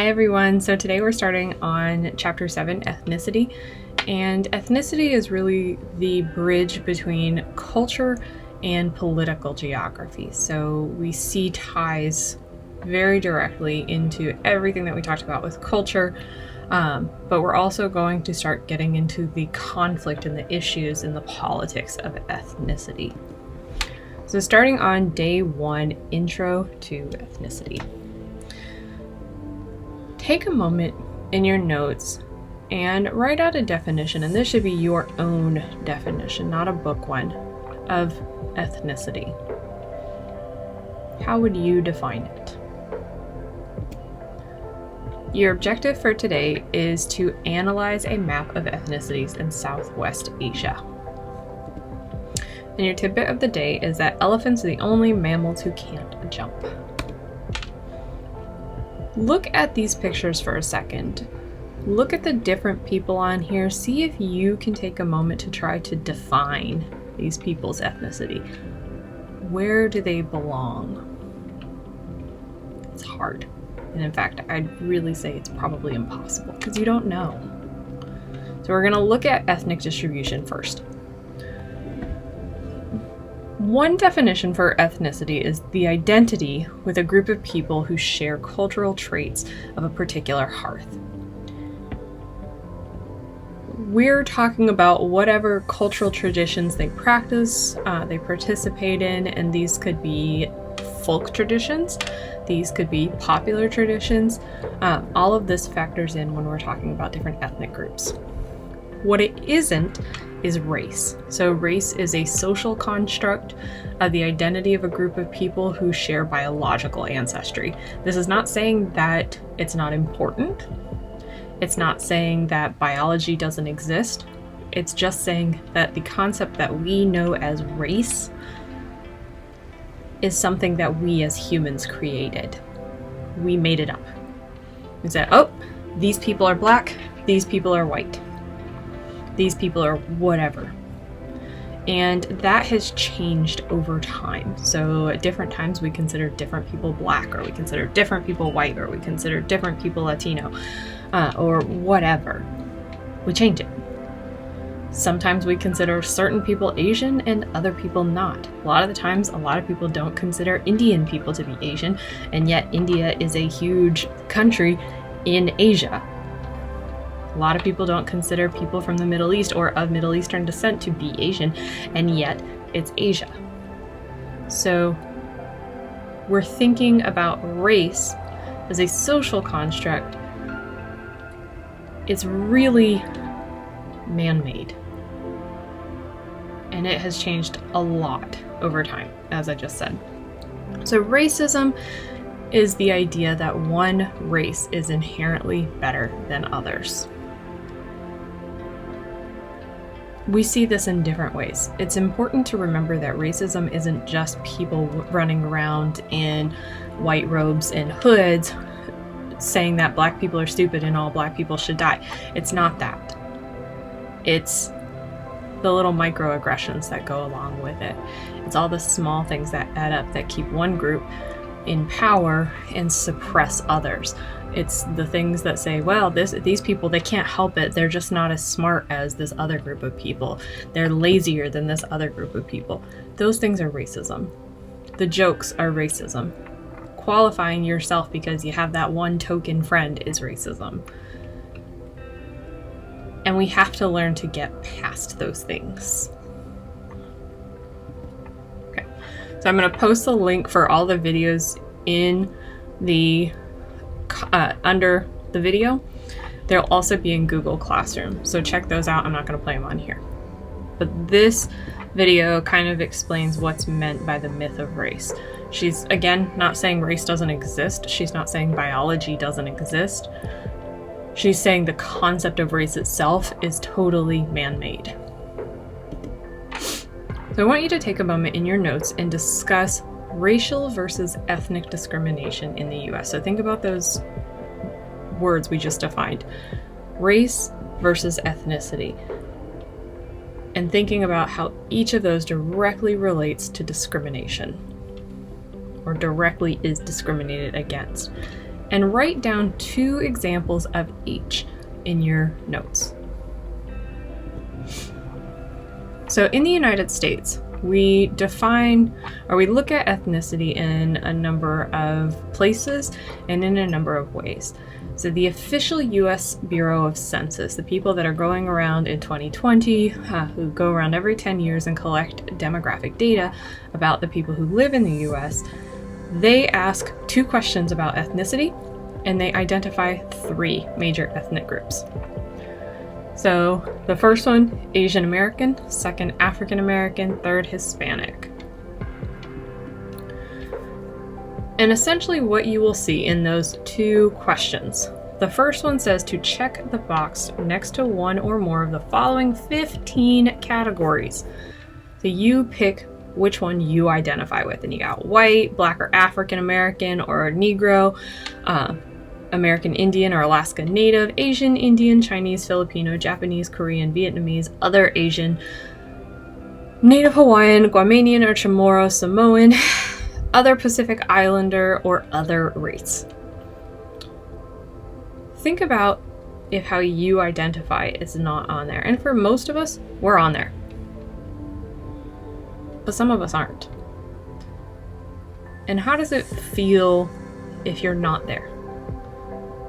Hi everyone, so today we're starting on Chapter 7, Ethnicity. And ethnicity is really the bridge between culture and political geography. So we see ties very directly into everything that we talked about with culture, but we're also going to start getting into the conflict and the issues and the politics of ethnicity. So starting on day 1, Intro to Ethnicity. Take a moment in your notes and write out a definition, and this should be your own definition, not a book one, of ethnicity. How would you define it? Your objective for today is to analyze a map of ethnicities in Southwest Asia. And your tidbit of the day is that elephants are the only mammals who can't jump. Look at these pictures for a second. Look at the different people on here. See if you can take a moment to try to define these people's ethnicity. Where do they belong? It's hard. And in fact, I'd really say it's probably impossible because you don't know. So we're going to look at ethnic distribution first. One definition for ethnicity is the identity with a group of people who share cultural traits of a particular hearth. We're talking about whatever cultural traditions they practice, they participate in, and these could be folk traditions, these could be popular traditions. All of this factors in when we're talking about different ethnic groups. What it isn't is race. So race is a social construct of the identity of a group of people who share biological ancestry. This is not saying that it's not important. It's not saying that biology doesn't exist. It's just saying that the concept that we know as race is something that we as humans created. We made it up. We said, oh, these people are black, these people are white. These people are whatever. And that has changed over time. So at different times we consider different people black, or we consider different people white, or we consider different people Latino, or whatever. We change it. Sometimes we consider certain people Asian and other people not. A lot of the times, a lot of people don't consider Indian people to be Asian, and yet India is a huge country in Asia. A lot of people don't consider people from the Middle East or of Middle Eastern descent to be Asian, and yet it's Asia. So we're thinking about race as a social construct. It's really man-made. And it has changed a lot over time, as I just said. So racism is the idea that one race is inherently better than others. We see this in different ways. It's important to remember that racism isn't just people running around in white robes and hoods saying that black people are stupid and all black people should die. It's not that. It's the little microaggressions that go along with it. It's all the small things that add up that keep one group in power and suppress others. It's the things that say, well, these people, they can't help it. They're just not as smart as this other group of people. They're lazier than this other group of people. Those things are racism. The jokes are racism. Qualifying yourself because you have that one token friend is racism. And we have to learn to get past those things. Okay, so I'm going to post a link for all the videos in the under the video. They'll also be in Google Classroom, so check those out. I'm not going to play them on here. But this video kind of explains what's meant by the myth of race. She's, again, not saying race doesn't exist. She's not saying biology doesn't exist. She's saying the concept of race itself is totally man-made. So I want you to take a moment in your notes and discuss racial versus ethnic discrimination in the US. So think about those words we just defined. Race versus ethnicity. And thinking about how each of those directly relates to discrimination, or directly is discriminated against. and write down 2 examples of each in your notes. So in the United States, we define, or we look at ethnicity in a number of places and in a number of ways. So the official US Bureau of Census, the people that are going around in 2020, who go around every 10 years and collect demographic data about the people who live in the US, they ask 2 questions about ethnicity, and they identify 3 major ethnic groups. So the first one, Asian American, second, African American, third, Hispanic. And essentially what you will see in those 2 questions, the first one says to check the box next to one or more of the following 15 categories. So you pick which one you identify with, and you got white, black or African American or Negro, American Indian or Alaska Native, Asian, Indian, Chinese, Filipino, Japanese, Korean, Vietnamese, other Asian, Native Hawaiian, Guamanian or Chamorro, Samoan, other Pacific Islander, or other race. Think about if how you identify is not on there. And for most of us, we're on there. But some of us aren't. And how does it feel if you're not there?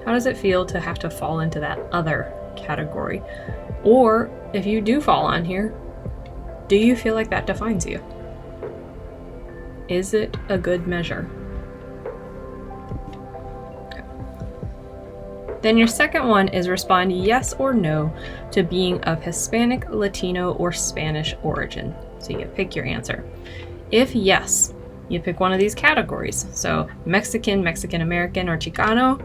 How does it feel to have to fall into that other category? Or if you do fall on here, do you feel like that defines you? Is it a good measure? Okay. Then your second one is respond yes or no to being of Hispanic, Latino, or Spanish origin. So you pick your answer. If yes, you pick one of these categories. So Mexican, Mexican American, or Chicano,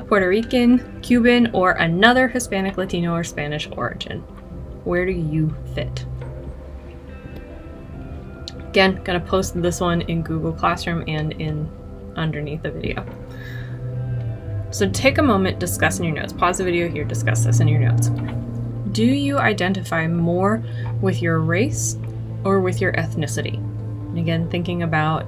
Puerto Rican, Cuban, or another Hispanic, Latino, or Spanish origin. Where do you fit? Again, gonna post this one in Google Classroom and in underneath the video. So take a moment, discuss in your notes. Pause the video here, discuss this in your notes. Do you identify more with your race or with your ethnicity? And again, thinking about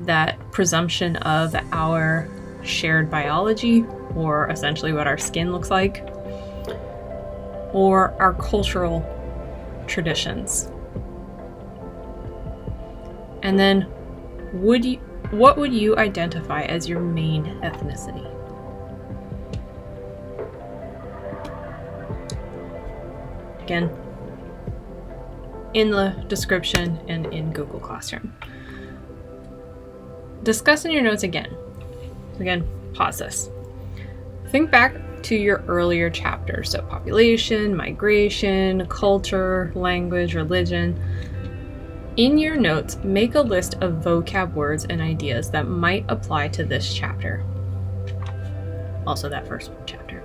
that presumption of our shared biology, or essentially what our skin looks like, or our cultural traditions. And then what would you identify as your main ethnicity? Again, in the description and in Google Classroom. Discuss in your notes again. Again, pause this. Think back to your earlier chapters, so population, migration, culture, language, religion. In your notes, make a list of vocab words and ideas that might apply to this chapter. Also that first chapter.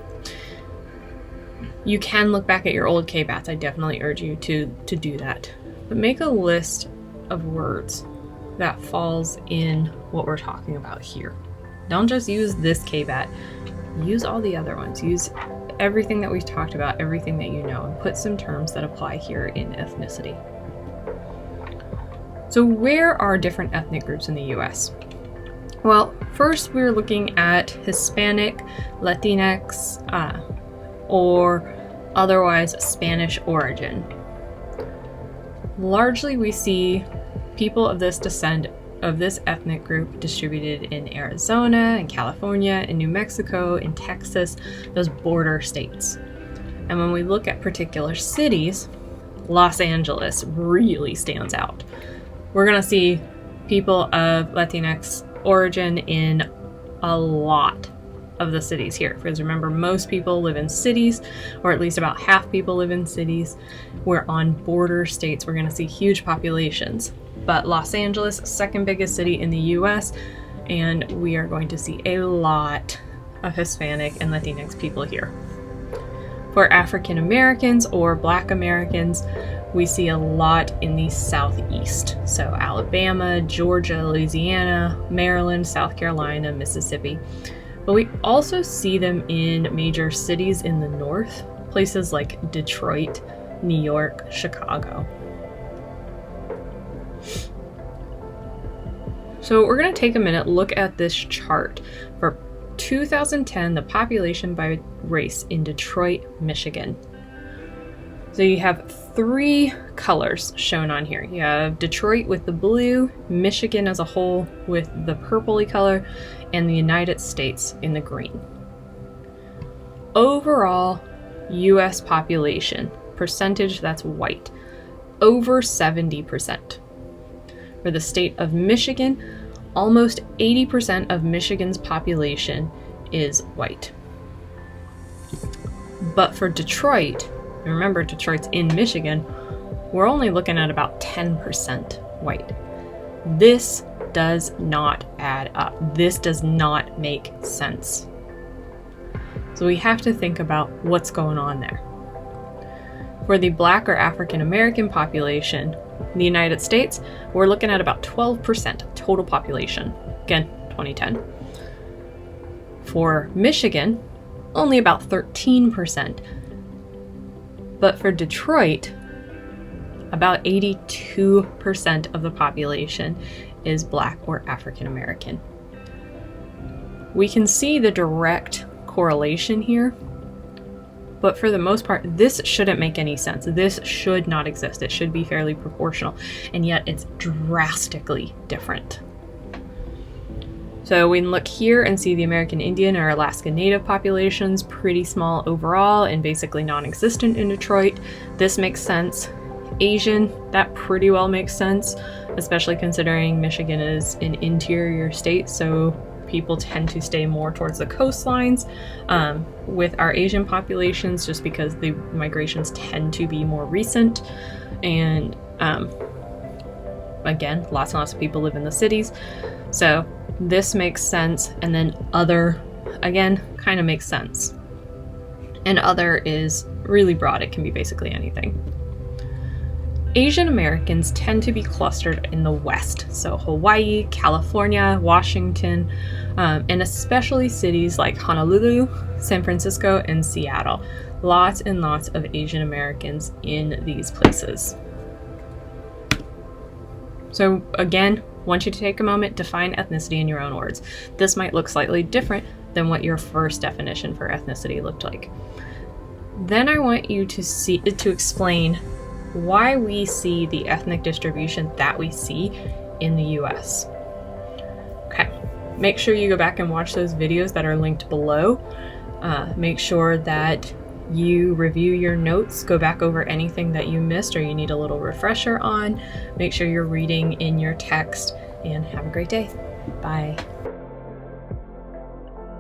You can look back at your old KBATs. I definitely urge you to do that. But make a list of words that falls in what we're talking about here. Don't just use this KBAT. Use all the other ones. Use everything that we've talked about, everything that you know, and put some terms that apply here in ethnicity. So where are different ethnic groups in the US? Well, first we're looking at Hispanic, Latinx, or otherwise Spanish origin. Largely we see people of this ethnic group distributed in Arizona, in California, in New Mexico, in Texas, those border states. And when we look at particular cities, Los Angeles really stands out. We're gonna see people of Latinx origin in a lot of the cities here, because remember, most people live in cities, or at least about half people live in cities. We're on border states. We're going to see huge populations, but Los Angeles, second biggest city in the US, and we are going to see a lot of Hispanic and Latinx people here. For African Americans or Black Americans, we see a lot in the Southeast. So Alabama, Georgia, Louisiana, Maryland, South Carolina, Mississippi. But we also see them in major cities in the north, places like Detroit, New York, Chicago. So we're going to take a minute, look at this chart for 2010, the population by race in Detroit, Michigan. So you have 3 colors shown on here. You have Detroit with the blue, Michigan as a whole with the purpley color, and the United States in the green. Overall, US population, percentage that's white, over 70%. For the state of Michigan, almost 80% of Michigan's population is white. But for Detroit, remember Detroit's in Michigan, we're only looking at about 10% white. This does not add up. This does not make sense. So we have to think about what's going on there. For the Black or African American population in the United States, we're looking at about 12% of total population. Again, 2010. For Michigan, only about 13%. But for Detroit, about 82% of the population is Black or African American. We can see the direct correlation here, but for the most part, this shouldn't make any sense. This should not exist. It should be fairly proportional, and yet it's drastically different. So we can look here and see the American Indian or Alaska Native populations, pretty small overall and basically non-existent in Detroit. This makes sense. Asian, that pretty well makes sense, especially considering Michigan is an interior state, so people tend to stay more towards the coastlines with our Asian populations, just because the migrations tend to be more recent. And again, lots and lots of people live in the cities. So this makes sense. And then other, again, kind of makes sense. And other is really broad. It can be basically anything. Asian Americans tend to be clustered in the West, so Hawaii, California, Washington, and especially cities like Honolulu, San Francisco, and Seattle. Lots and lots of Asian Americans in these places. So again, want you to take a moment, define ethnicity in your own words. This might look slightly different than what your first definition for ethnicity looked like. Then I want you to explain why we see the ethnic distribution that we see in the US. Okay, make sure you go back and watch those videos that are linked below. Make sure that you review your notes, go back over anything that you missed or you need a little refresher on. Make sure you're reading in your text, and have a great day. Bye.